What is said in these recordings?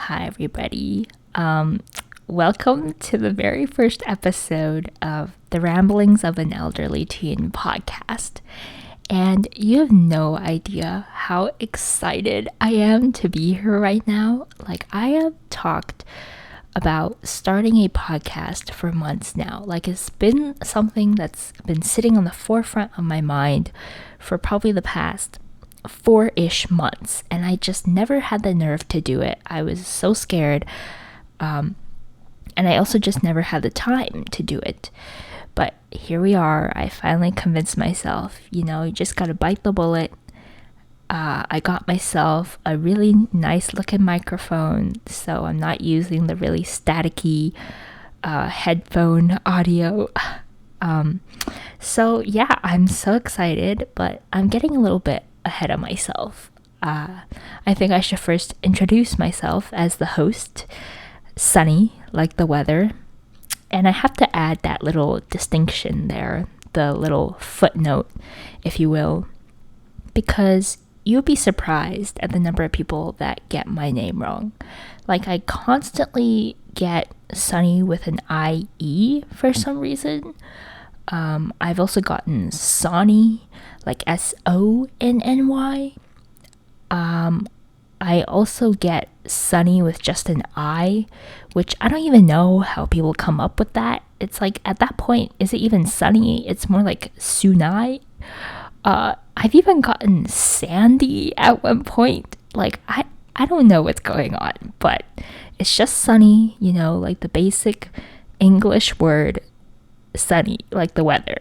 Hi, everybody. Welcome to the very first episode of the Ramblings of an Elderly Teen podcast. And you have no idea how excited I am to be here right now. Like, I have talked about starting a podcast for months now. Like, it's been something that's been sitting on the forefront of my mind for probably the past 4-ish months, and I just never had the nerve to do it. I was so scared, and I also just never had the time to do it. But here we are. I finally convinced myself, you just gotta bite the bullet. I got myself a really nice looking microphone, so I'm not using the really staticky headphone audio. So yeah, I'm so excited, but I'm getting a little bit ahead of myself. I think I should first introduce myself as the host, sunny like the weather. And I have to add that little distinction there, the little footnote, if you will, because you'll be surprised at the number of people that get my name wrong. Like, I constantly get Sunny with an IE for some reason. I've also gotten Sonny, like SONNY. I also get Sunny with just an I, which I don't even know how people come up with that. It's like, at that point, is it even Sunny? It's more like Sunai. I've even gotten Sandy at one point. Like, I don't know what's going on, but it's just Sunny, like the basic English word sunny, like the weather.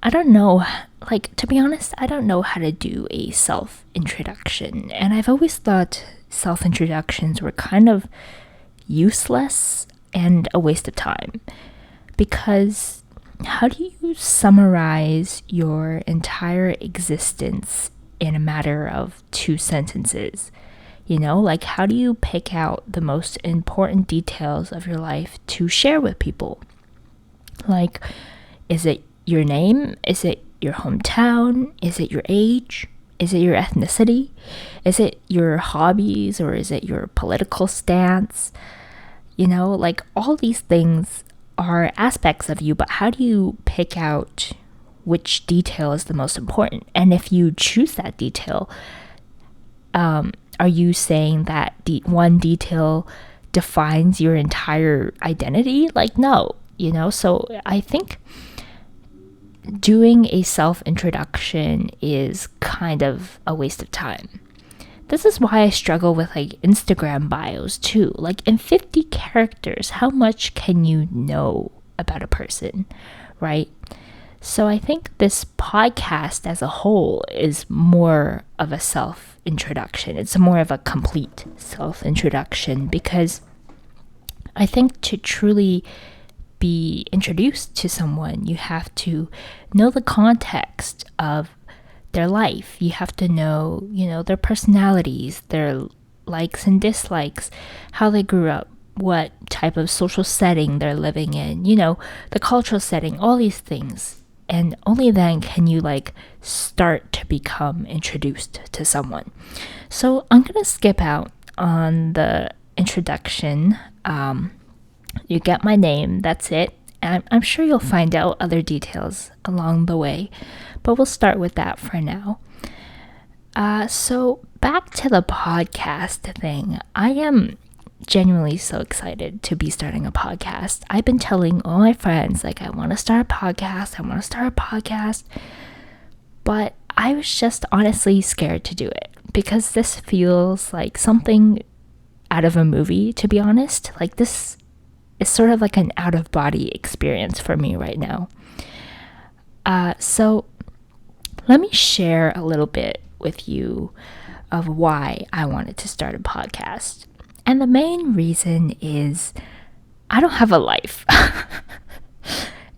I don't know, like, to be honest, I don't know how to do a self-introduction, and I've always thought self-introductions were kind of useless and a waste of time, because how do you summarize your entire existence in a matter of 2 sentences? Like, how do you pick out the most important details of your life to share with people? Like, is it your name? Is it your hometown? Is it your age? Is it your ethnicity? Is it your hobbies, or is it your political stance? Like, all these things are aspects of you, but how do you pick out which detail is the most important? And if you choose that detail, are you saying that one detail defines your entire identity? Like, no, So I think doing a self-introduction is kind of a waste of time. This is why I struggle with, like, Instagram bios too. Like, in 50 characters, how much can you know about a person, right? So I think this podcast as a whole is more of a self-introduction. It's more of a complete self-introduction, because I think to truly be introduced to someone, you have to know the context of their life. You have to know, their personalities, their likes and dislikes, how they grew up, what type of social setting they're living in, the cultural setting, all these things. And only then can you, like, start to become introduced to someone. So I'm going to skip out on the introduction. You get my name, that's it. And I'm sure you'll find out other details along the way, but we'll start with that for now. So back to the podcast thing. I am genuinely so excited to be starting a podcast. I've been telling all my friends, like, I want to start a podcast, but I was just honestly scared to do it, because this feels like something out of a movie, to be honest. Like, this is sort of like an out-of-body experience for me right now. So let me share a little bit with you of why I wanted to start a podcast. And the main reason is I don't have a life.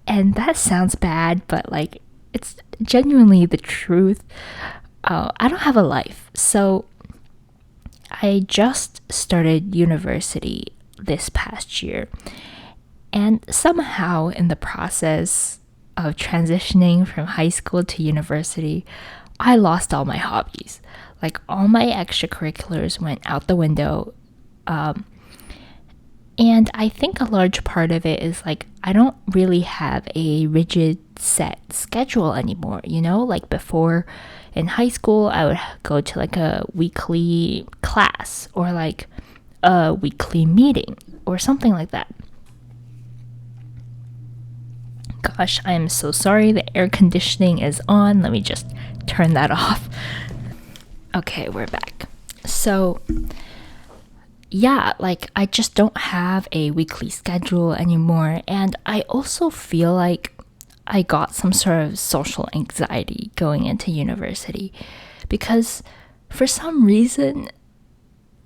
And that sounds bad, but, like, it's genuinely the truth. I don't have a life. So I just started university this past year. And somehow in the process of transitioning from high school to university, I lost all my hobbies. Like all my extracurriculars went out the window. And I think a large part of it is like I don't really have a rigid set schedule anymore, Like before in high school, I would go to like a weekly class or like a weekly meeting or something like that. Gosh, I am so sorry. The air conditioning is on. Let me just turn that off. Okay, we're back. So yeah, like I just don't have a weekly schedule anymore. And I also feel like I got some sort of social anxiety going into university because for some reason,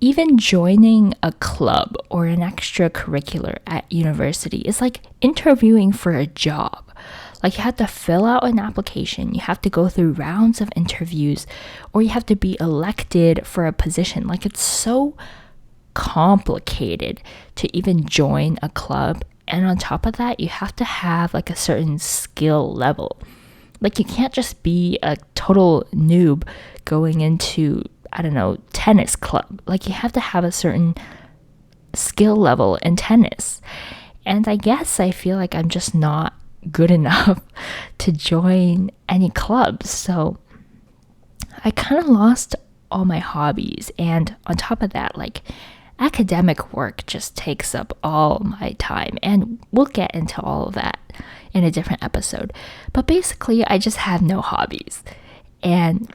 even joining a club or an extracurricular at university is like interviewing for a job. Like you have to fill out an application, you have to go through rounds of interviews, or you have to be elected for a position. Like it's so complicated to even join a club, and on top of that you have to have like a certain skill level. Like you can't just be a total noob going into, I don't know, tennis club. Like you have to have a certain skill level in tennis, and I guess I feel like I'm just not good enough to join any clubs, so I kind of lost all my hobbies. And on top of that, like academic work just takes up all my time, and we'll get into all of that in a different episode. But basically, I just have no hobbies, and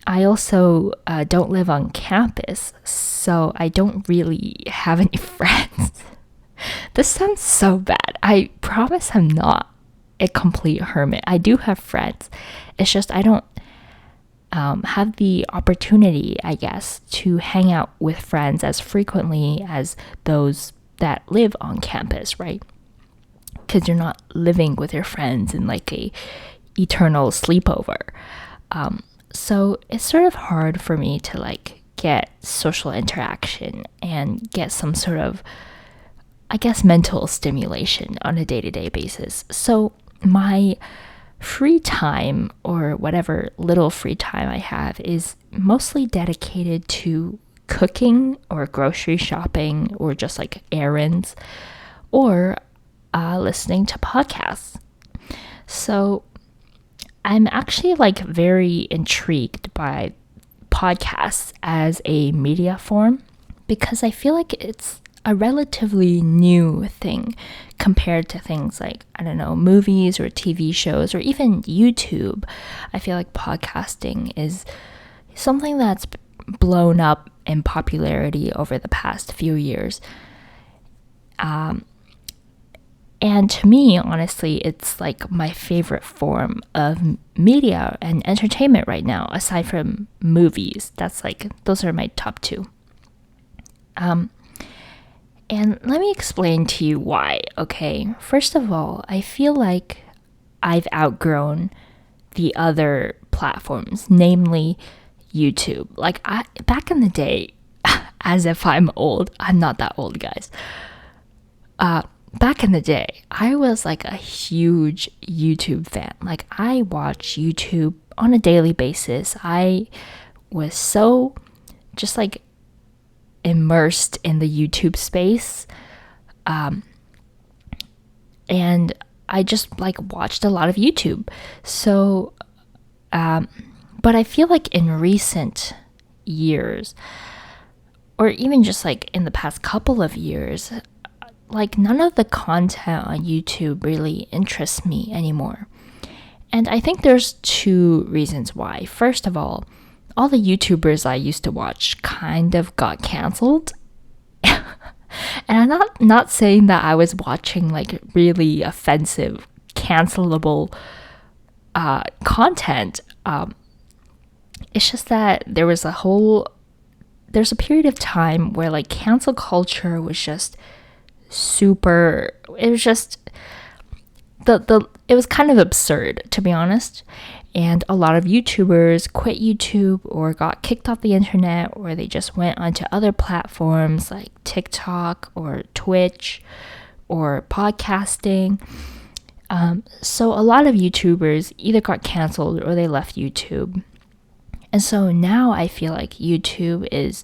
I also don't live on campus, so I don't really have any friends. This sounds so bad. I promise I'm not a complete hermit. I do have friends. It's just I don't have the opportunity, I guess, to hang out with friends as frequently as those that live on campus, right? Because you're not living with your friends in like a eternal sleepover. So it's sort of hard for me to like get social interaction and get some sort of, I guess, mental stimulation on a day-to-day basis. So my free time, or whatever little free time I have, is mostly dedicated to cooking or grocery shopping or just like errands, or listening to podcasts. So I'm actually like very intrigued by podcasts as a media form because I feel like it's a relatively new thing compared to things like, I don't know, movies or TV shows or even YouTube. I feel like podcasting is something that's blown up in popularity over the past few years. And to me, honestly, it's like my favorite form of media and entertainment right now, aside from movies. That's like, those are my top two. And let me explain to you why, okay? First of all, I feel like I've outgrown the other platforms, namely YouTube. Like back in the day, as if I'm old, I'm not that old, guys. Back in the day, I was like a huge YouTube fan. Like I watch YouTube on a daily basis. I was so just like immersed in the YouTube space. And I just like watched a lot of YouTube. So, but I feel like in recent years, or even just like in the past couple of years, like none of the content on YouTube really interests me anymore. And I think there's two reasons why. First of all the YouTubers I used to watch kind of got canceled. And I'm not saying that I was watching like really offensive, cancelable content. It's just that there's a period of time where like cancel culture was just super, it was just it was kind of absurd, to be honest. And a lot of YouTubers quit YouTube or got kicked off the internet, or they just went onto other platforms like TikTok or Twitch or podcasting. So a lot of YouTubers either got canceled or they left YouTube. And so now I feel like YouTube is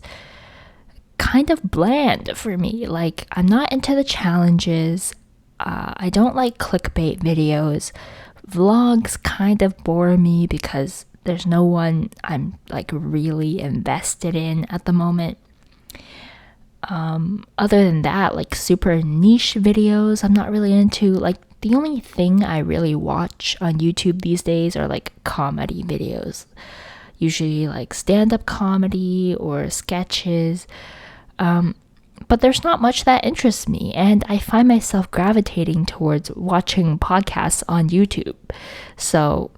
kind of bland for me. Like, I'm not into the challenges. I don't like clickbait videos. Vlogs kind of bore me because there's no one I'm like really invested in at the moment. Other than that, like super niche videos, I'm not really into. Like, the only thing I really watch on YouTube these days are like comedy videos, usually like stand-up comedy or sketches. But there's not much that interests me, and I find myself gravitating towards watching podcasts on YouTube. So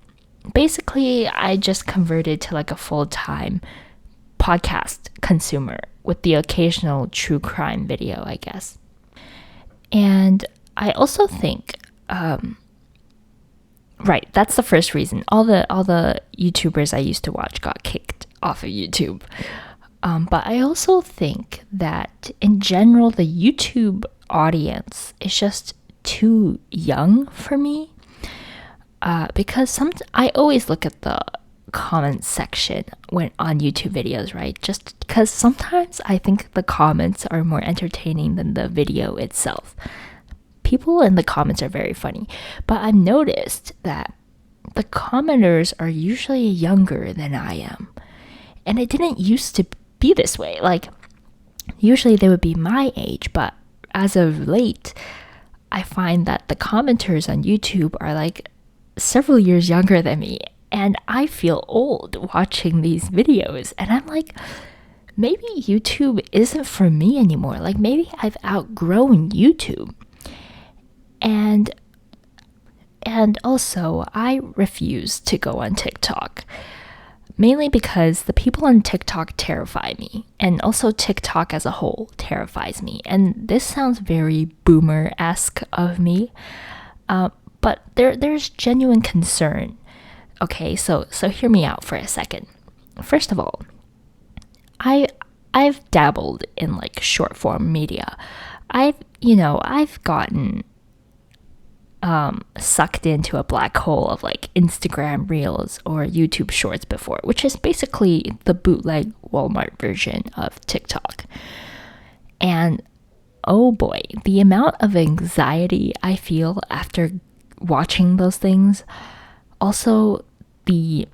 basically, I just converted to like a full-time podcast consumer with the occasional true crime video, I guess. And I also think, right, that's the first reason. All the YouTubers I used to watch got kicked off of YouTube. But I also think that in general, the YouTube audience is just too young for me. Because I always look at the comments section when on YouTube videos, right? Just because sometimes I think the comments are more entertaining than the video itself. People in the comments are very funny, but I've noticed that the commenters are usually younger than I am. And it didn't used to be this way. Like, usually they would be my age, but as of late, I find that the commenters on YouTube are like several years younger than me, and I feel old watching these videos. And I'm like, maybe YouTube isn't for me anymore. Like, maybe I've outgrown YouTube. And also, I refuse to go on TikTok. Mainly because the people on TikTok terrify me, and also TikTok as a whole terrifies me. And this sounds very boomer-esque of me, but there's genuine concern. Okay, so hear me out for a second. First of all, I've dabbled in like short form media. I've gotten sucked into a black hole of like Instagram Reels or YouTube Shorts before, which is basically the bootleg Walmart version of TikTok. And oh boy, the amount of anxiety I feel after watching those things, also the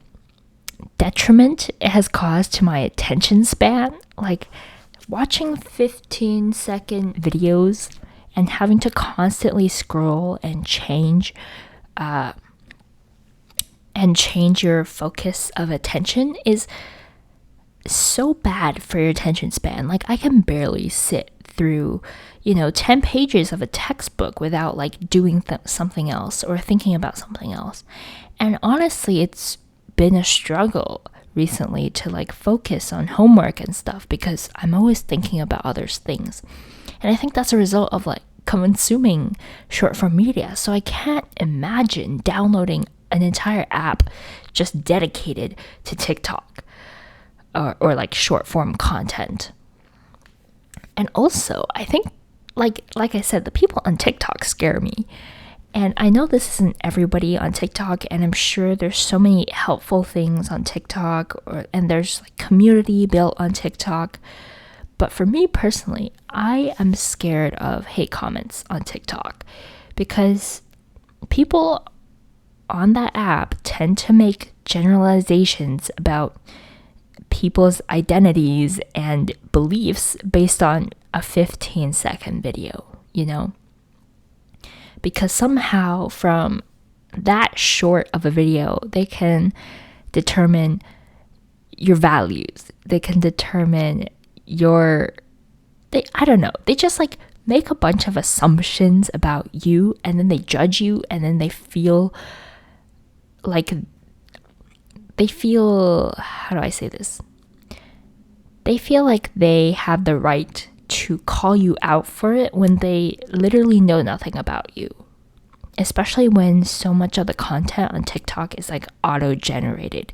detriment it has caused to my attention span, like watching 15-second videos and having to constantly scroll and change your focus of attention is so bad for your attention span. Like, I can barely sit through 10 pages of a textbook without like doing something else or thinking about something else. And honestly, it's been a struggle recently to like focus on homework and stuff because I'm always thinking about other things. And I think that's a result of like consuming short form media. So I can't imagine downloading an entire app just dedicated to TikTok or like short form content. And also, I think like I said, the people on TikTok scare me. And I know this isn't everybody on TikTok, and I'm sure there's so many helpful things on TikTok, and there's like community built on TikTok. But for me personally, I am scared of hate comments on TikTok because people on that app tend to make generalizations about people's identities and beliefs based on a 15-second video, because somehow from that short of a video, they can determine your values. They can determine I don't know. They just like make a bunch of assumptions about you, and then they judge you, and then they feel, how do I say this? They feel like they have the right to call you out for it when they literally know nothing about you. Especially when so much of the content on TikTok is like auto-generated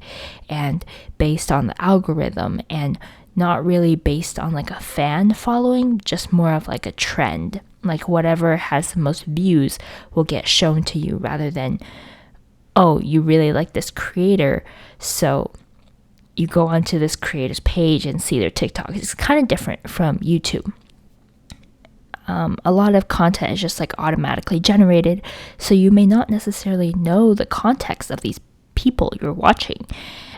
and based on the algorithm and not really based on like a fan following, just more of like a trend. Like whatever has the most views will get shown to you rather than, oh, you really like this creator, so you go onto this creator's page and see their TikTok. It's kind of different from YouTube. A lot of content is just like automatically generated, so you may not necessarily know the context of these people you're watching.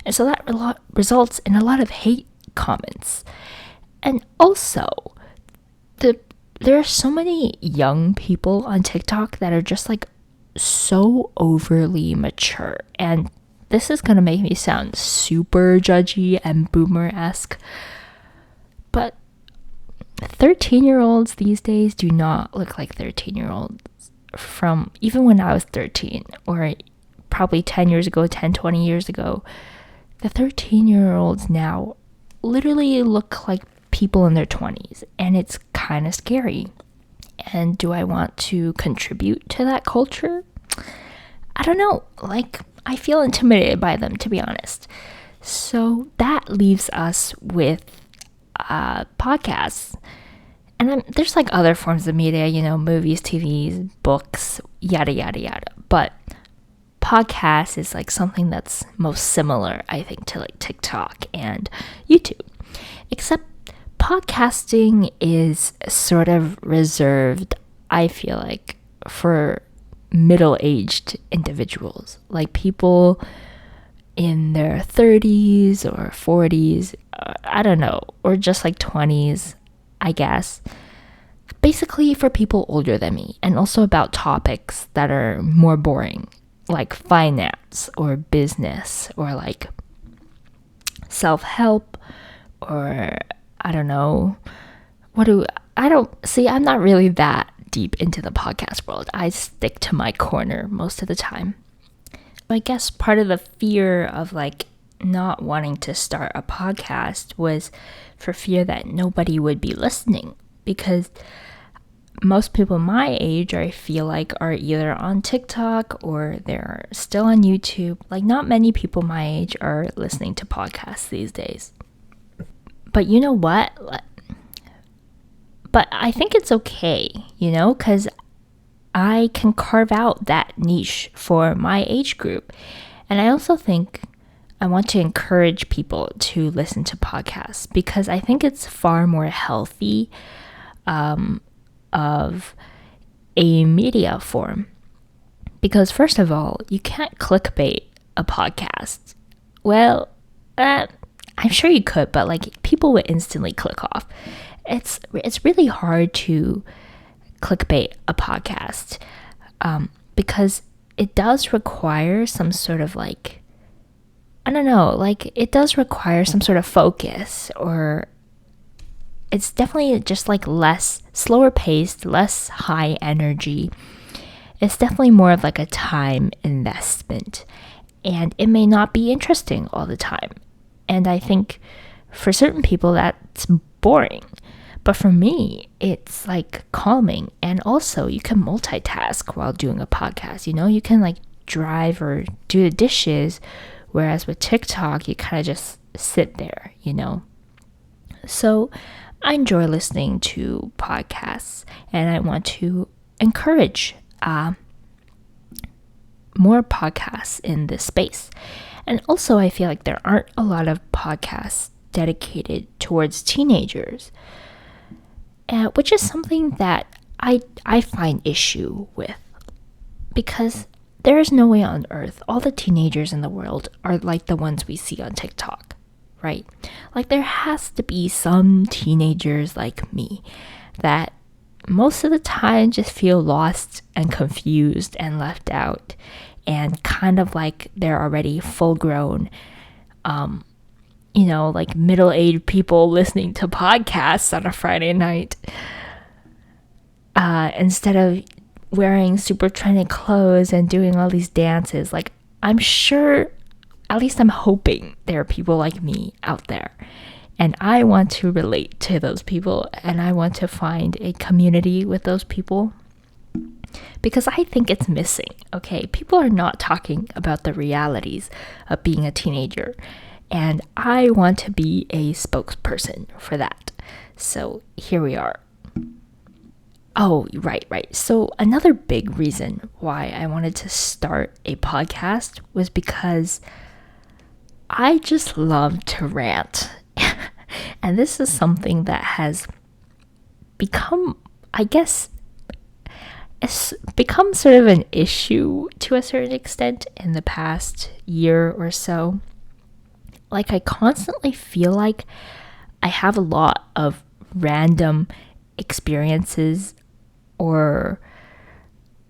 And so that results in a lot of hate comments. And also, there are so many young people on TikTok that are just like so overly mature. And this is gonna make me sound super judgy and boomer-esque, but 13-year-olds these days do not look like 13-year-olds from even when I was 13, or probably 10 years ago, 10, 20 years ago. The 13-year-olds now literally look like people in their 20s, and it's kind of scary. And do I want to contribute to that culture? I don't know. Like, I feel intimidated by them, to be honest. So that leaves us with podcasts. And there's like other forms of media, movies, TVs, books, yada, yada, yada. But podcast is like something that's most similar, I think, to like TikTok and YouTube. Except podcasting is sort of reserved, I feel like, for middle-aged individuals, like people in their 30s or 40s, I don't know, or just like 20s, I guess. Basically for people older than me, and also about topics that are more boring, like finance or business or like self-help, or I don't know, I'm not really that deep into the podcast world. I stick to my corner most of the time. I guess part of the fear of like not wanting to start a podcast was for fear that nobody would be listening, because most people my age, I feel like, are either on TikTok or they're still on YouTube. Like, not many people my age are listening to podcasts these days. But you know what? But I think it's okay, because I can carve out that niche for my age group. And I also think I want to encourage people to listen to podcasts, because I think it's far more healthy of a media form. Because first of all, you can't clickbait a podcast. Well, I'm sure you could, but like people would instantly click off. It's really hard to clickbait a podcast, because it does require some sort of like, I don't know, like it does require some sort of focus, or it's definitely just like less slower paced, less high energy. It's definitely more of like a time investment, and it may not be interesting all the time. And I think for certain people that's boring. But for me, it's like calming. And also you can multitask while doing a podcast. You can like drive or do the dishes. Whereas with TikTok, you kind of just sit there, So I enjoy listening to podcasts, and I want to encourage more podcasts in this space. And also, I feel like there aren't a lot of podcasts dedicated towards teenagers, which is something that I find issue with, because there is no way on earth all the teenagers in the world are like the ones we see on TikTok, right? Like, there has to be some teenagers like me that most of the time just feel lost and confused and left out, and kind of like they're already full grown, like middle-aged people listening to podcasts on a Friday night, instead of wearing super trendy clothes and doing all these dances. Like, I'm sure, at least I'm hoping, there are people like me out there, and I want to relate to those people, and I want to find a community with those people, because I think it's missing. Okay, people are not talking about the realities of being a teenager, and I want to be a spokesperson for that. So here we are. Oh, right. So another big reason why I wanted to start a podcast was because I just love to rant. And this is something that has become, I guess, it's become sort of an issue to a certain extent in the past year or so. Like, I constantly feel like I have a lot of random experiences or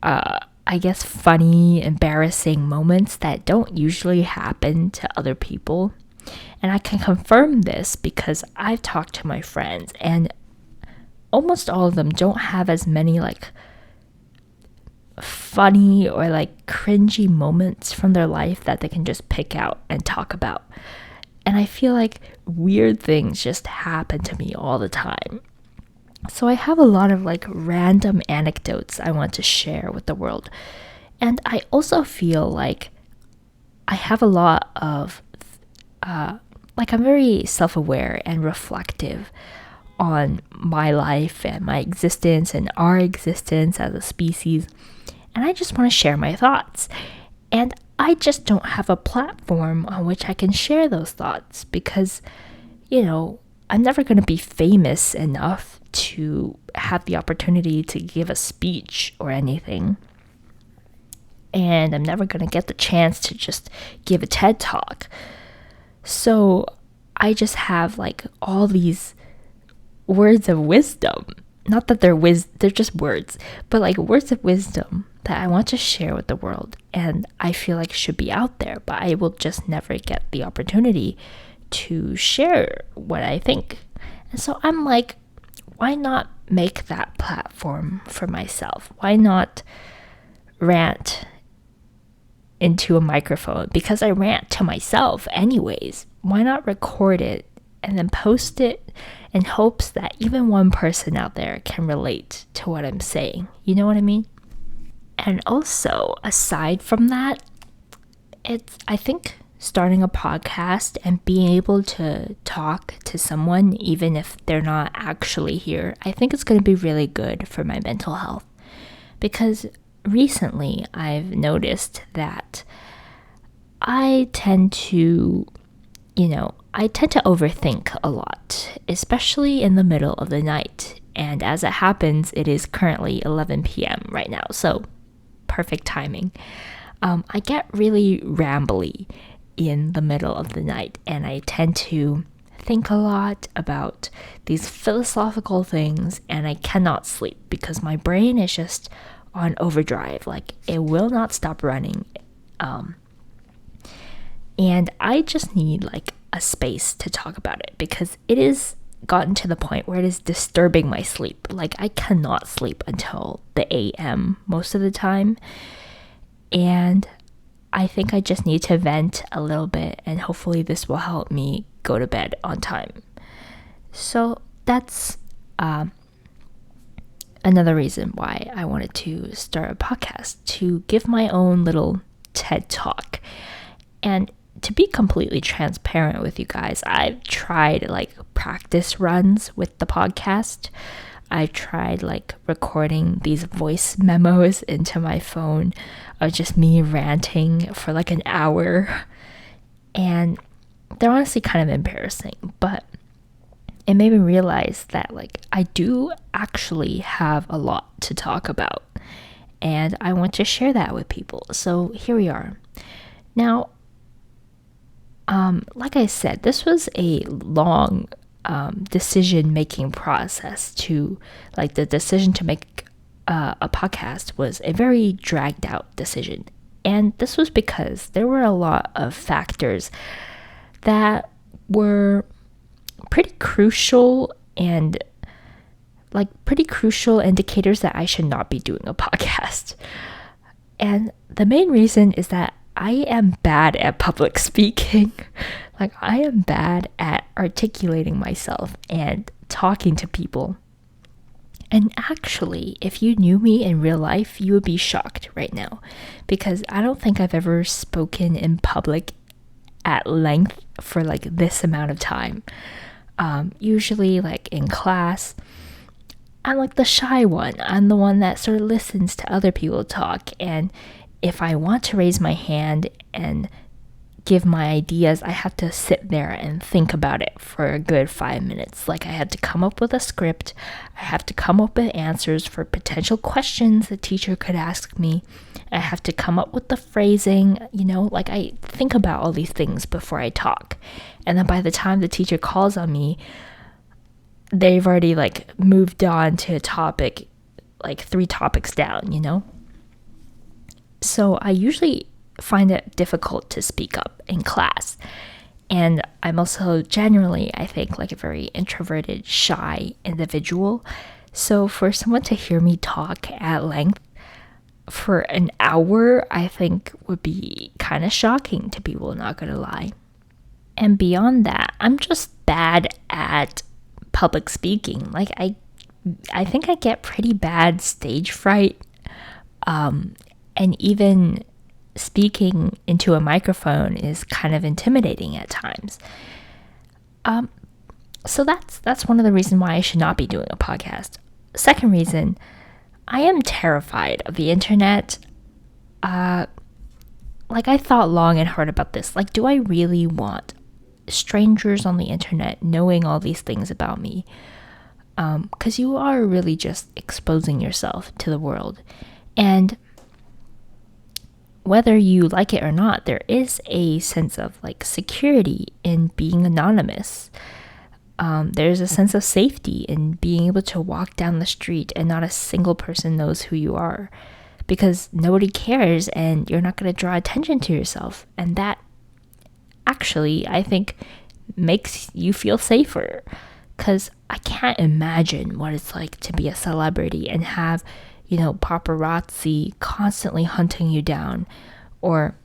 I guess funny, embarrassing moments that don't usually happen to other people. And I can confirm this because I've talked to my friends, and almost all of them don't have as many like funny or like cringy moments from their life that they can just pick out and talk about. And I feel like weird things just happen to me all the time. So I have a lot of like random anecdotes I want to share with the world. And I also feel like I have a lot of, like, I'm very self aware and reflective on my life and my existence and our existence as a species. And I just want to share my thoughts. And I just don't have a platform on which I can share those thoughts because, I'm never going to be famous enough to have the opportunity to give a speech or anything. And I'm never going to get the chance to just give a TED talk. So I just have like all these words of wisdom. Not that they're just words, but like words of wisdom that I want to share with the world, and I feel like should be out there, but I will just never get the opportunity to share what I think. And so I'm like, why not make that platform for myself? Why not rant into a microphone? Because I rant to myself anyways. Why not record it and then post it in hopes that even one person out there can relate to what I'm saying? You know what I mean? And also, aside from that, I think starting a podcast and being able to talk to someone, even if they're not actually here, I think it's going to be really good for my mental health. Because recently I've noticed that I tend to overthink a lot, especially in the middle of the night. And as it happens, it is currently 11 p.m. right now, so perfect timing. I get really rambly in the middle of the night, and I tend to think a lot about these philosophical things, and I cannot sleep because my brain is just on overdrive. Like, it will not stop running. And I just need like a space to talk about it because it is gotten to the point where it is disturbing my sleep. Like, I cannot sleep until the AM most of the time. And I think I just need to vent a little bit, and hopefully this will help me go to bed on time. So that's another reason why I wanted to start a podcast, to give my own little TED talk. And to be completely transparent with you guys, I've tried like practice runs with the podcast. I've tried like recording these voice memos into my phone of just me ranting for like an hour. And they're honestly kind of embarrassing, but it made me realize that like I do actually have a lot to talk about, and I want to share that with people. So here we are. Now, like I said, this was a long decision-making process. The decision to make a podcast was a very dragged-out decision. And this was because there were a lot of factors that were pretty crucial indicators that I should not be doing a podcast. And the main reason is that I am bad at public speaking. Like, I am bad at articulating myself and talking to people. And actually, if you knew me in real life, you would be shocked right now, because I don't think I've ever spoken in public at length for like this amount of time. Usually, like in class, I'm like the shy one. I'm the one that sort of listens to other people talk, and if I want to raise my hand and give my ideas, I have to sit there and think about it for a good 5 minutes. Like I had to come up with a script. I have to come up with answers for potential questions the teacher could ask me. I have to come up with the phrasing, like I think about all these things before I talk. And then by the time the teacher calls on me, they've already like moved on to a topic, like 3 topics down. So I usually find it difficult to speak up in class. And I'm also generally, I think, like a very introverted, shy individual. So for someone to hear me talk at length for an hour, I think would be kind of shocking to people, not gonna lie. And beyond that, I'm just bad at public speaking. Like I think I get pretty bad stage fright. And even speaking into a microphone is kind of intimidating at times. So that's one of the reasons why I should not be doing a podcast. Second reason, I am terrified of the internet. Like I thought long and hard about this. Like, do I really want strangers on the internet knowing all these things about me? Because you are really just exposing yourself to the world. And whether you like it or not, there is a sense of like security in being anonymous. There's a sense of safety in being able to walk down the street and not a single person knows who you are, because nobody cares and you're not going to draw attention to yourself. And that actually, I think, makes you feel safer, because I can't imagine what it's like to be a celebrity and have paparazzi constantly hunting you down, or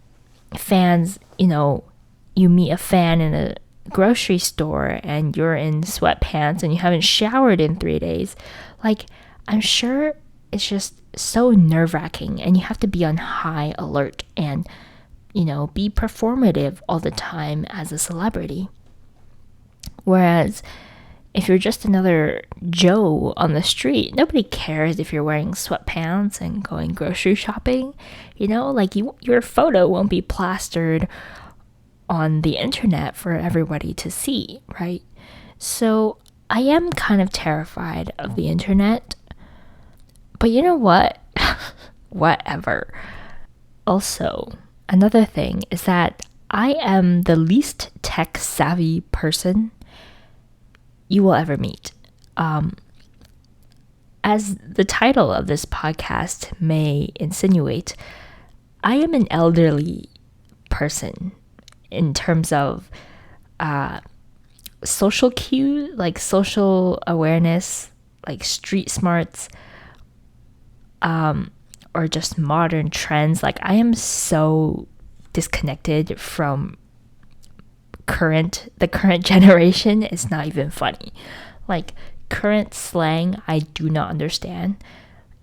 fans, you meet a fan in a grocery store and you're in sweatpants and you haven't showered in 3 days. Like, I'm sure it's just so nerve-wracking, and you have to be on high alert and, be performative all the time as a celebrity. Whereas if you're just another Joe on the street, nobody cares if you're wearing sweatpants and going grocery shopping. Your photo won't be plastered on the internet for everybody to see, right? So I am kind of terrified of the internet. But you know what? Whatever. Also, another thing is that I am the least tech savvy person you will ever meet. As the title of this podcast may insinuate, I am an elderly person in terms of social cues, like social awareness, like street smarts, or just modern trends. Like, I am so disconnected from the current generation. It's not even funny. Like, current slang I do not understand,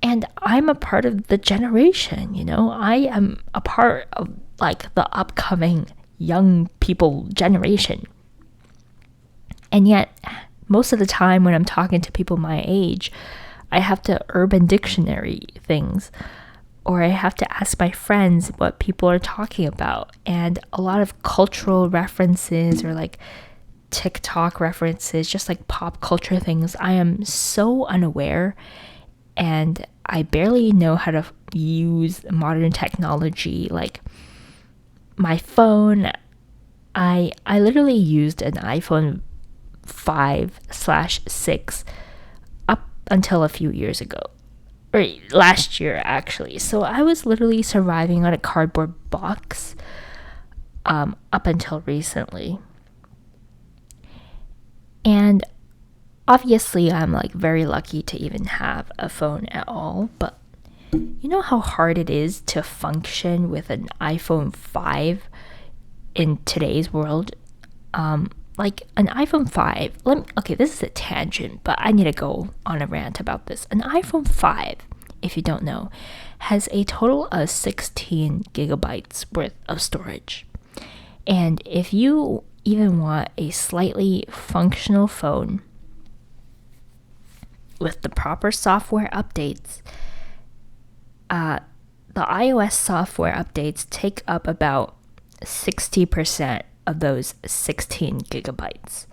and I'm a part of the generation. I am a part of like the upcoming young people generation. And yet most of the time when I'm talking to people my age, I have to Urban Dictionary things, or I have to ask my friends what people are talking about. And a lot of cultural references, or like TikTok references, just like pop culture things, I am so unaware, and I barely know how to use modern technology. Like my phone, I literally used an iPhone 5/6 up until a few years ago, or last year actually. So I was literally surviving on a cardboard box up until recently. And obviously I'm like very lucky to even have a phone at all, but you know how hard it is to function with an iPhone 5 in today's world? Like an iPhone 5, okay, this is a tangent, but I need to go on a rant about this. An iPhone 5, if you don't know, has a total of 16 gigabytes worth of storage. And if you even want a slightly functional phone with the proper software updates, the iOS software updates take up about 60% of those 16 gigabytes.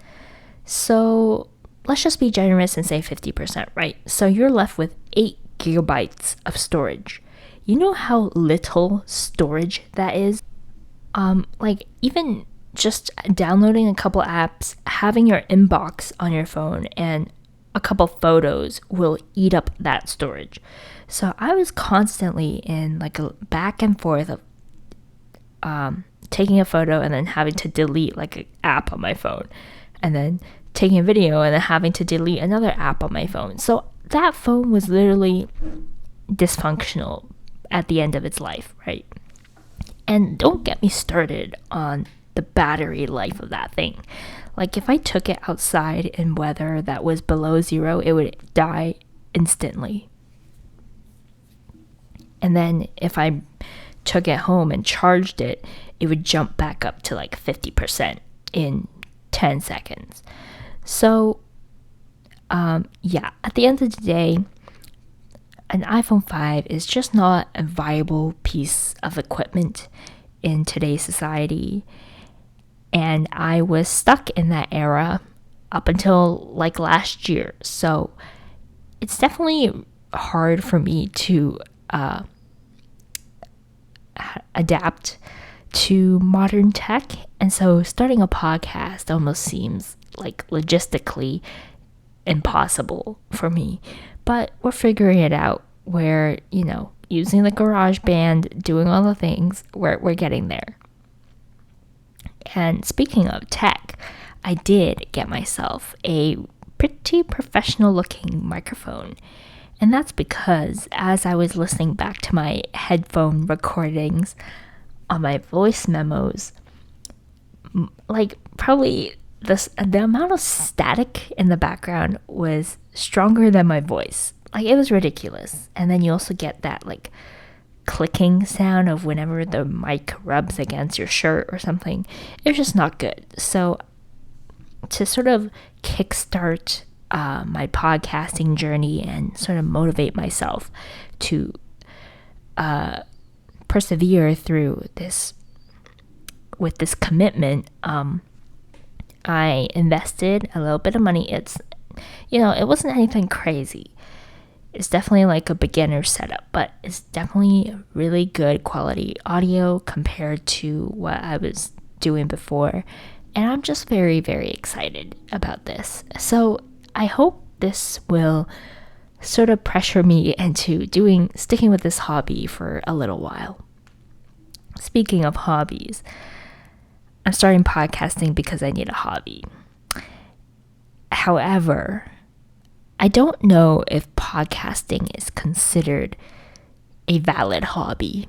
So let's just be generous and say 50%, right? So you're left with 8 gigabytes of storage. You know how little storage that is? Like even just downloading a couple apps, having your inbox on your phone, and a couple photos will eat up that storage. So I was constantly in like a back and forth of taking a photo and then having to delete like an app on my phone, and then taking a video and then having to delete another app on my phone. So that phone was literally dysfunctional at the end of its life, right? And don't get me started on the battery life of that thing. Like if I took it outside in weather that was below 0, it would die instantly. And then if I took it home and charged it, it would jump back up to like 50% in 10 seconds. So, yeah, at the end of the day, an iPhone 5 is just not a viable piece of equipment in today's society. And I was stuck in that era up until like last year. So it's definitely hard for me to adapt to modern tech. And so starting a podcast almost seems like logistically impossible for me. But we're figuring it out where, using the GarageBand, doing all the things, we're getting there. And speaking of tech, I did get myself a pretty professional looking microphone. And that's because as I was listening back to my headphone recordings on my voice memos, like probably the amount of static in the background was stronger than my voice. Like it was ridiculous. And then you also get that like clicking sound of whenever the mic rubs against your shirt or something. It was just not good. So to sort of kickstart my podcasting journey and sort of motivate myself to persevere through this with this commitment, I invested a little bit of money. It wasn't anything crazy. It's definitely like a beginner setup, but it's definitely really good quality audio compared to what I was doing before. And I'm just very, very excited about this. So I hope this will sort of pressure me into sticking with this hobby for a little while. Speaking of hobbies, I'm starting podcasting because I need a hobby. However, I don't know if podcasting is considered a valid hobby.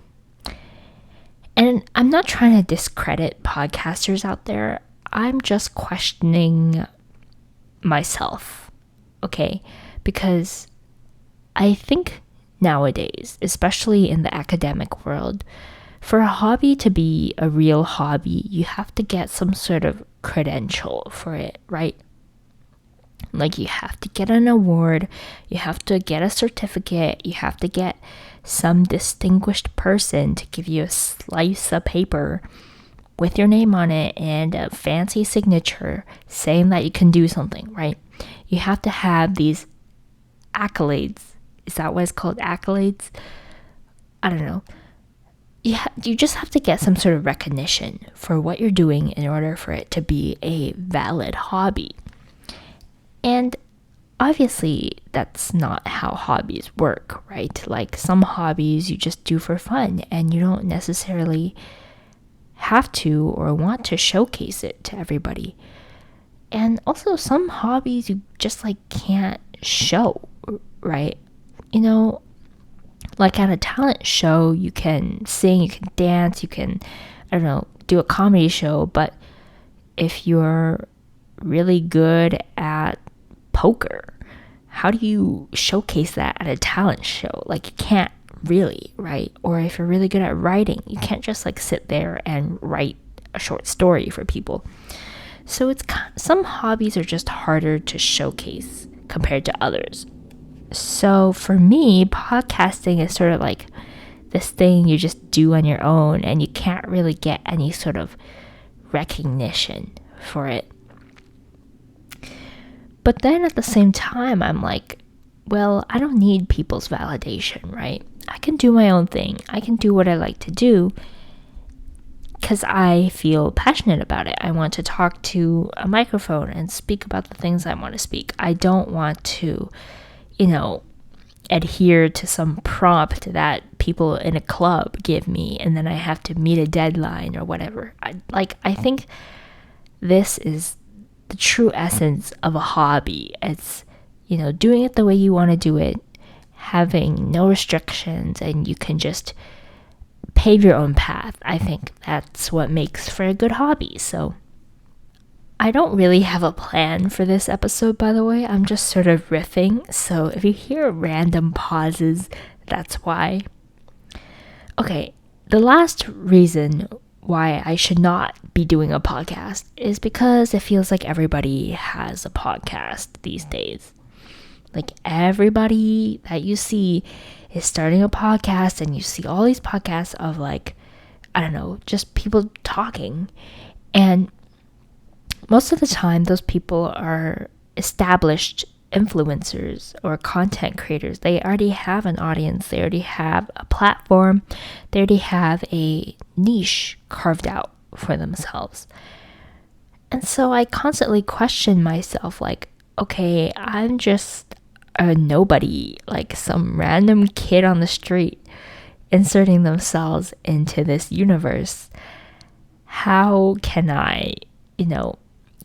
And I'm not trying to discredit podcasters out there. I'm just questioning myself, okay? Because I think nowadays, especially in the academic world, for a hobby to be a real hobby, you have to get some sort of credential for it, right? Like you have to get an award, you have to get a certificate, you have to get some distinguished person to give you a slice of paper with your name on it and a fancy signature saying that you can do something, right? You have to have these accolades. Is that what it's called? Accolades? I don't know. You just have to get some sort of recognition for what you're doing in order for it to be a valid hobby. And obviously, that's not how hobbies work, right? Like some hobbies you just do for fun and you don't necessarily have to or want to showcase it to everybody. And also some hobbies you just like can't show, right? Like at a talent show, you can sing, you can dance, you can, do a comedy show. But if you're really good at poker, how do you showcase that at a talent show? Like you can't really, right? Or if you're really good at writing, you can't just like sit there and write a short story for people. So some hobbies are just harder to showcase compared to others. So for me, podcasting is sort of like this thing you just do on your own, and you can't really get any sort of recognition for it. But then at the same time, I'm like, well, I don't need people's validation, right? I can do my own thing. I can do what I like to do because I feel passionate about it. I want to talk to a microphone and speak about the things I want to speak. I don't want to, adhere to some prompt that people in a club give me and then I have to meet a deadline or whatever. I think this is the true essence of a hobby. It's, doing it the way you want to do it, having no restrictions, and you can just pave your own path. I think that's what makes for a good hobby. So I don't really have a plan for this episode, by the way. I'm just sort of riffing. So if you hear random pauses, that's why. Okay, the last reason why I should not be doing a podcast is because it feels like everybody has a podcast these days. Like everybody that you see is starting a podcast, and you see all these podcasts of just people talking. And most of the time, those people are established influencers or content creators. They already have an audience. They already have a platform. They already have a niche carved out for themselves. And so I constantly question myself, okay, I'm just a nobody, like some random kid on the street inserting themselves into this universe. How can I,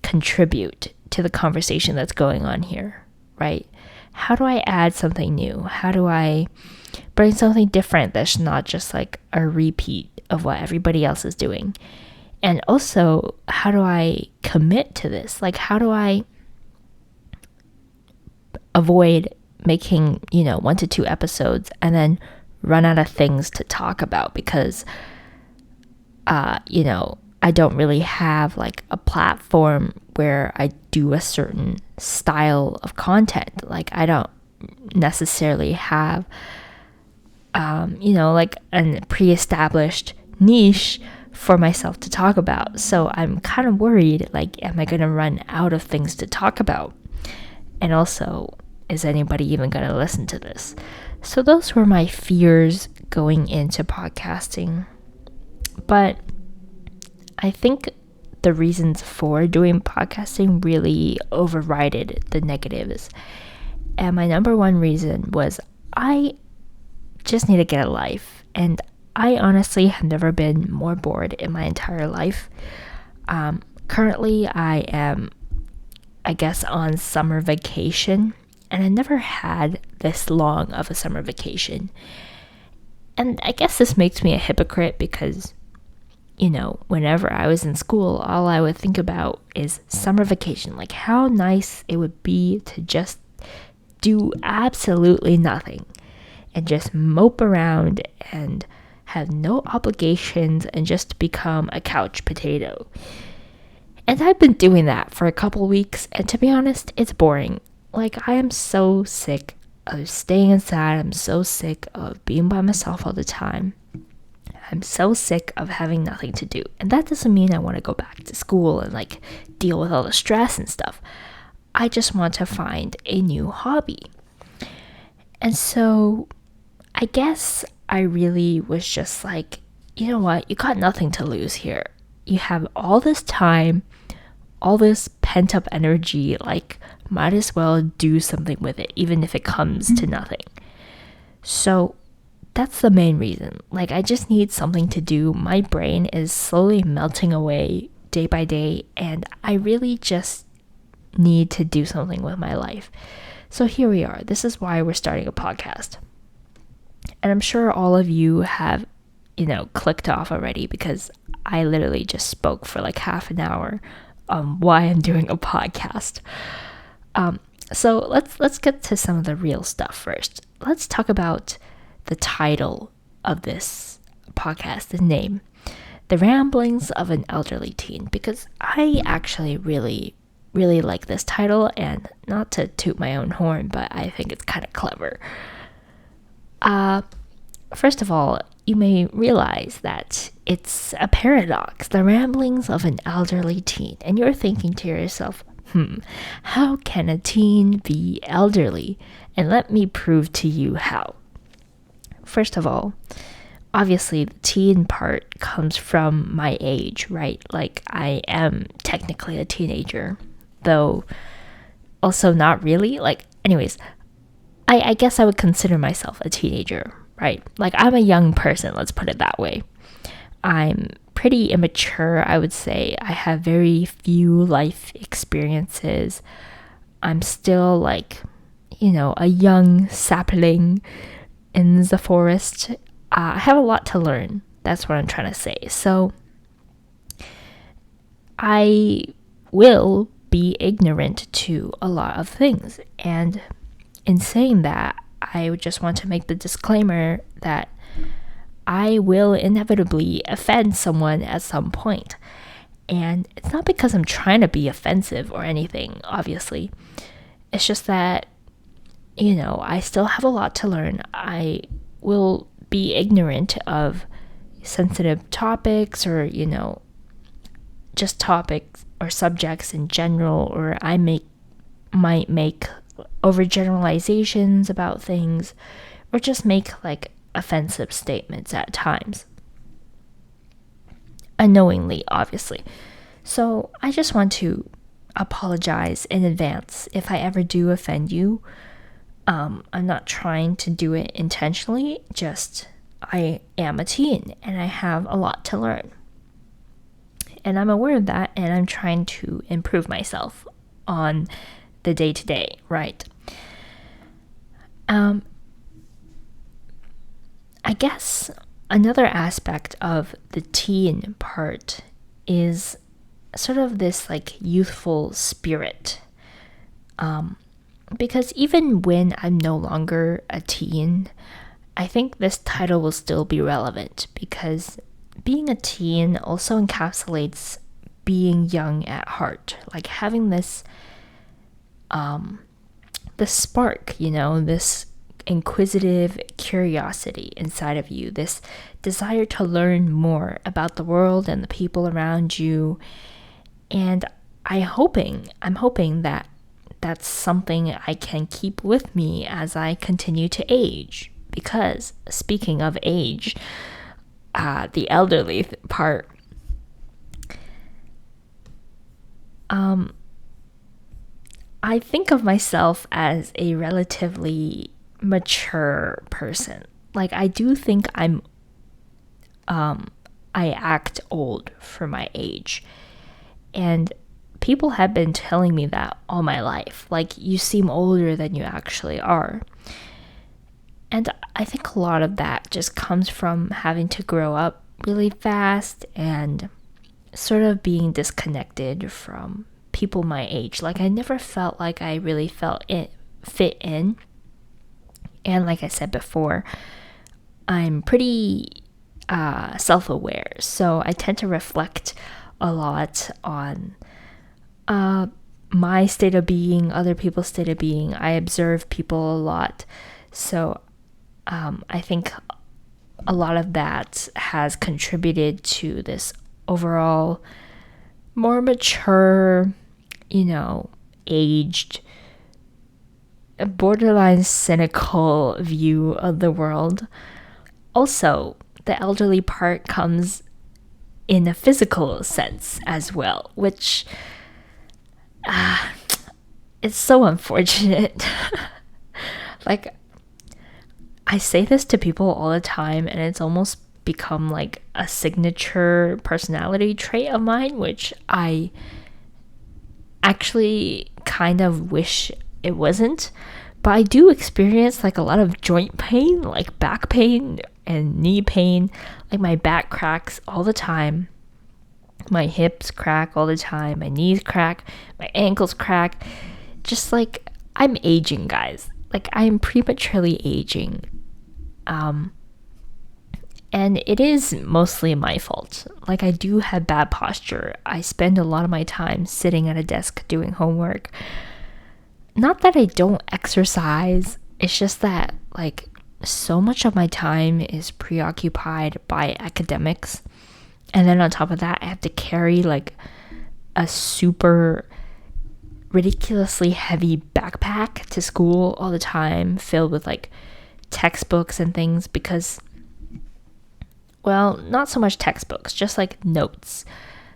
contribute to the conversation that's going on here, right? How do I add something new? How do I bring something different that's not just like a repeat of what everybody else is doing? And also, how do I commit to this? How do I avoid making, 1 to 2 episodes and then run out of things to talk about because, I don't really have a platform where I do a certain style of content. I don't necessarily have, a pre-established niche for myself to talk about. So I'm kind of worried, am I going to run out of things to talk about? And also, is anybody even going to listen to this? So those were my fears going into podcasting. But I think the reasons for doing podcasting really overrided the negatives. And my number one reason was I just need to get a life. And I honestly have never been more bored in my entire life. Currently, I am, on summer vacation. And I never had this long of a summer vacation. And I guess this makes me a hypocrite because, whenever I was in school, all I would think about is summer vacation. How nice it would be to just do absolutely nothing and just mope around and have no obligations and just become a couch potato. And I've been doing that for a couple weeks, and to be honest, it's boring. I am so sick of staying inside. I'm so sick of being by myself all the time. I'm so sick of having nothing to do. And that doesn't mean I want to go back to school and deal with all the stress and stuff. I just want to find a new hobby. And so I guess I really was just you know what? You got nothing to lose here. You have all this time, all this pent up energy, might as well do something with it, even if it comes to nothing. So that's the main reason. I just need something to do. My brain is slowly melting away day by day, and I really just need to do something with my life. So here we are. This is why we're starting a podcast. And I'm sure all of you have, clicked off already because I literally just spoke for half an hour on why I'm doing a podcast. So let's get to some of the real stuff first. Let's talk about the title of this podcast, the name, The Ramblings of an Elderly Teen, because I actually really, really like this title, and not to toot my own horn, but I think it's kind of clever. First of all, you may realize that it's a paradox, the ramblings of an elderly teen. And you're thinking to yourself, how can a teen be elderly? And let me prove to you how. First of all, obviously the teen part comes from my age, right? Like I am technically a teenager, though also not really. Like, anyways, I guess I would consider myself a teenager, right? Like I'm a young person, let's put it that way. I'm pretty immature, I would say. I have very few life experiences. I'm still like, a young sapling in the forest. I have a lot to learn. That's what I'm trying to say. So I will be ignorant to a lot of things. And in saying that, I would just want to make the disclaimer that I will inevitably offend someone at some point. And it's not because I'm trying to be offensive or anything, obviously. It's just that, I still have a lot to learn. I will be ignorant of sensitive topics or, just topics or subjects in general, or I might make overgeneralizations about things, or just make like offensive statements at times. Unknowingly, obviously. So I just want to apologize in advance if I ever do offend you. I'm not trying to do it intentionally, just I am a teen and I have a lot to learn. And I'm aware of that, and I'm trying to improve myself on the day-to-day, right? I guess another aspect of the teen part is sort of this like youthful spirit. Because even when I'm no longer a teen, I think this title will still be relevant, because being a teen also encapsulates being young at heart, like having this spark, this inquisitive curiosity inside of you, this desire to learn more about the world and the people around you. And I'm hoping that that's something I can keep with me as I continue to age. Because speaking of age, the elderly part, I think of myself as a relatively mature person. Like I do think I act old for my age. And people have been telling me that all my life. Like, you seem older than you actually are. And I think a lot of that just comes from having to grow up really fast and sort of being disconnected from people my age. Like, I never felt like I really fit in. And like I said before, I'm pretty self-aware. So I tend to reflect a lot on my state of being, other people's state of being. I observe people a lot. So I think a lot of that has contributed to this overall more mature, aged, borderline cynical view of the world. Also, the elderly part comes in a physical sense as well, which it's so unfortunate. Like, I say this to people all the time, and it's almost become like a signature personality trait of mine, which I actually kind of wish it wasn't. But I do experience like a lot of joint pain, like back pain and knee pain. Like, my back cracks all the time. My hips crack all the time. My knees crack. My ankles crack. Just like, I'm aging, guys. Like, I'm prematurely aging. And it is mostly my fault. Like, I do have bad posture. I spend a lot of my time sitting at a desk doing homework. Not that I don't exercise. It's just that, like, so much of my time is preoccupied by academics. And then on top of that, I have to carry like a super ridiculously heavy backpack to school all the time, filled with like textbooks and things because, well, not so much textbooks, just like notes.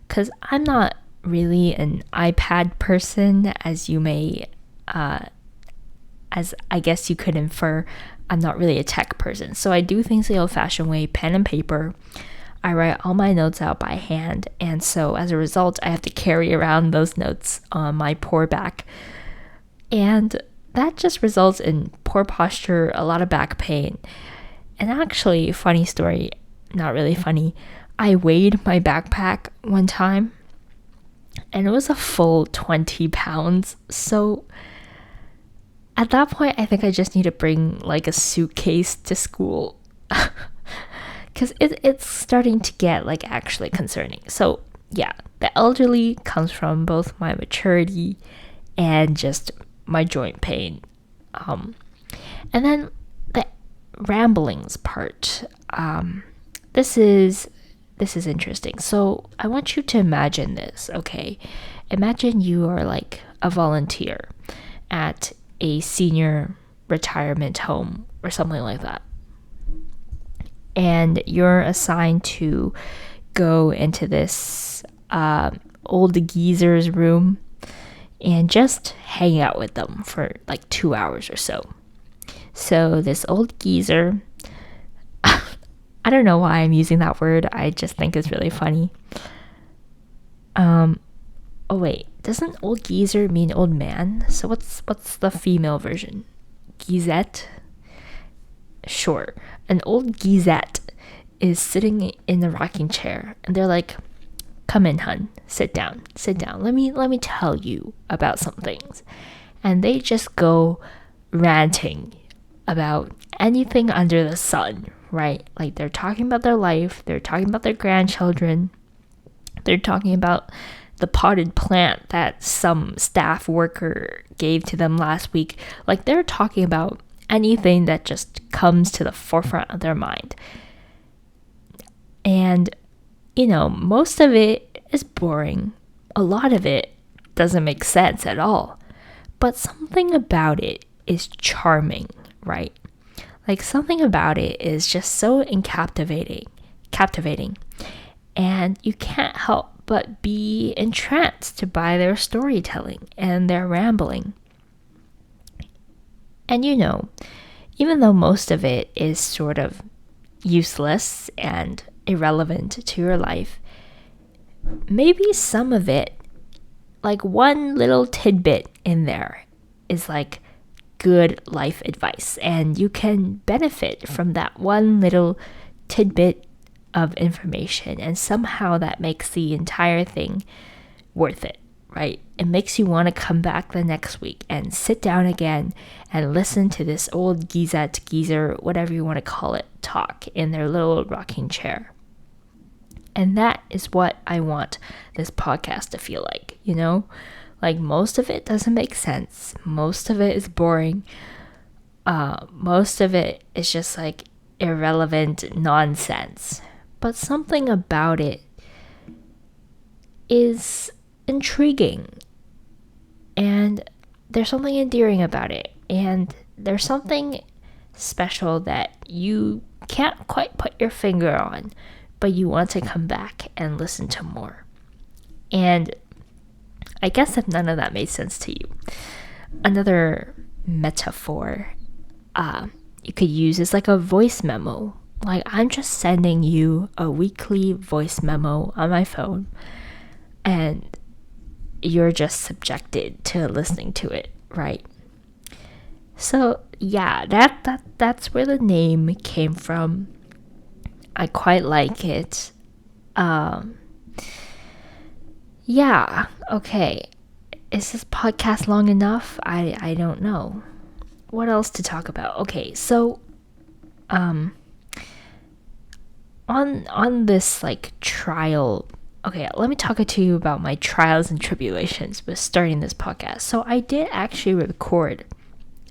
Because I'm not really an iPad person, as you may, as I guess you could infer. I'm not really a tech person. So I do things the old-fashioned way, pen and paper. I write all my notes out by hand. And so as a result, I have to carry around those notes on my poor back. And that just results in poor posture, a lot of back pain. And actually, funny story, not really funny, I weighed my backpack one time and it was a full 20 pounds. So at that point, I think I just need to bring like a suitcase to school because it's starting to get like actually concerning. So yeah, the elderly comes from both my maturity and just my joint pain. And then the ramblings part. This is interesting. So I want you to imagine this, okay? Imagine you are like a volunteer at a senior retirement home or something like that. And you're assigned to go into this old geezer's room and just hang out with them for like 2 hours or so. So this old geezer, I don't know why I'm using that word. I just think it's really funny. Oh wait, doesn't old geezer mean old man? So what's the female version? Geezette? Sure. An old geezette is sitting in the rocking chair and they're like, "Come in, hun. Sit down. Let me tell you about some things." And they just go ranting about anything under the sun, right? Like they're talking about their life, they're talking about their grandchildren, they're talking about the potted plant that some staff worker gave to them last week. Like they're talking about anything that just comes to the forefront of their mind. And, you know, most of it is boring. A lot of it doesn't make sense at all. But something about it is charming, right? Like something about it is just so captivating. And you can't help but be entranced by their storytelling and their rambling. And you know, even though most of it is sort of useless and irrelevant to your life, maybe some of it, like one little tidbit in there, is like good life advice, and you can benefit from that one little tidbit of information, and somehow that makes the entire thing worth it, right? It makes you want to come back the next week and sit down again and listen to this old geezer, whatever you want to call it, talk in their little rocking chair. And that is what I want this podcast to feel like, you know? Like most of it doesn't make sense. Most of it is boring. Most of it is just like irrelevant nonsense. But something about it is intriguing. And there's something endearing about it. And there's something special that you can't quite put your finger on, but you want to come back and listen to more. And I guess if none of that made sense to you, another metaphor you could use is like a voice memo. Like I'm just sending you a weekly voice memo on my phone, and you're just subjected to listening to it, right? So yeah, that's where the name came from. I quite like it. Yeah, okay. Is this podcast long enough? I don't know. What else to talk about? Okay, so on this like trial, okay, let me talk to you about my trials and tribulations with starting this podcast. So I did actually record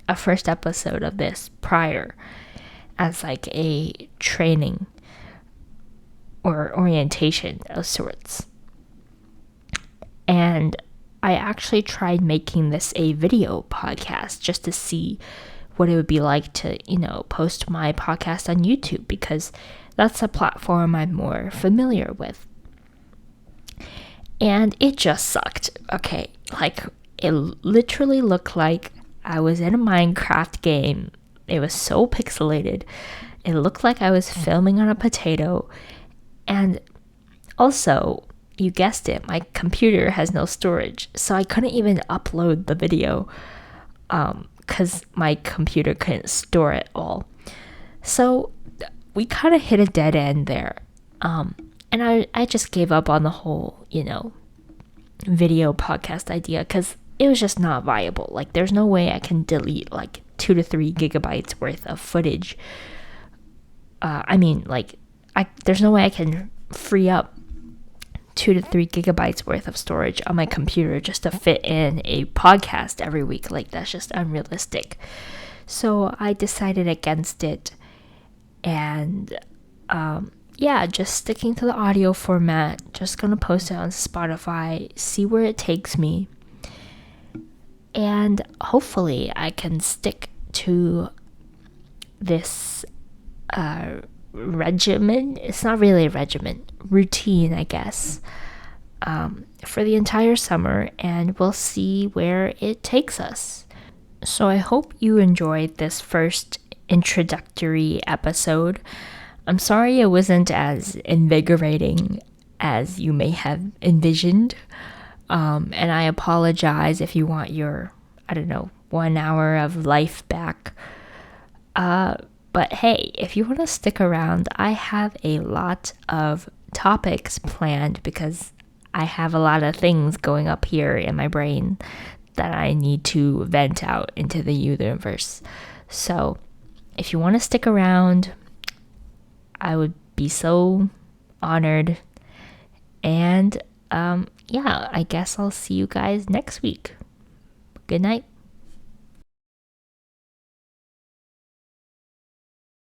a first episode of this prior, as like a training or orientation of sorts. And I actually tried making this a video podcast just to see what it would be like to, post my podcast on YouTube, because that's a platform I'm more familiar with. And it just sucked. Okay, like it literally looked like I was in a Minecraft game. It was so pixelated. It looked like I was filming on a potato. And also, you guessed it, my computer has no storage, so I couldn't even upload the video because my computer couldn't store it all. So we kind of hit a dead end there. And I just gave up on the whole, video podcast idea, because it was just not viable. Like, there's no way I can delete like 2 to 3 gigabytes worth of footage. There's no way I can free up 2 to 3 gigabytes worth of storage on my computer just to fit in a podcast every week. Like, that's just unrealistic. So I decided against it, and just sticking to the audio format. Just gonna post it on Spotify, see where it takes me, and hopefully I can stick to this regimen. It's not really a regimen, routine, I guess, for the entire summer, and we'll see where it takes us. So I hope you enjoyed this first introductory episode. I'm sorry it wasn't as invigorating as you may have envisioned, and I apologize if you want your 1 hour of life back. But hey, if you want to stick around, I have a lot of topics planned, because I have a lot of things going up here in my brain that I need to vent out into the universe. So if you want to stick around, I would be so honored. And I guess I'll see you guys next week. Good night.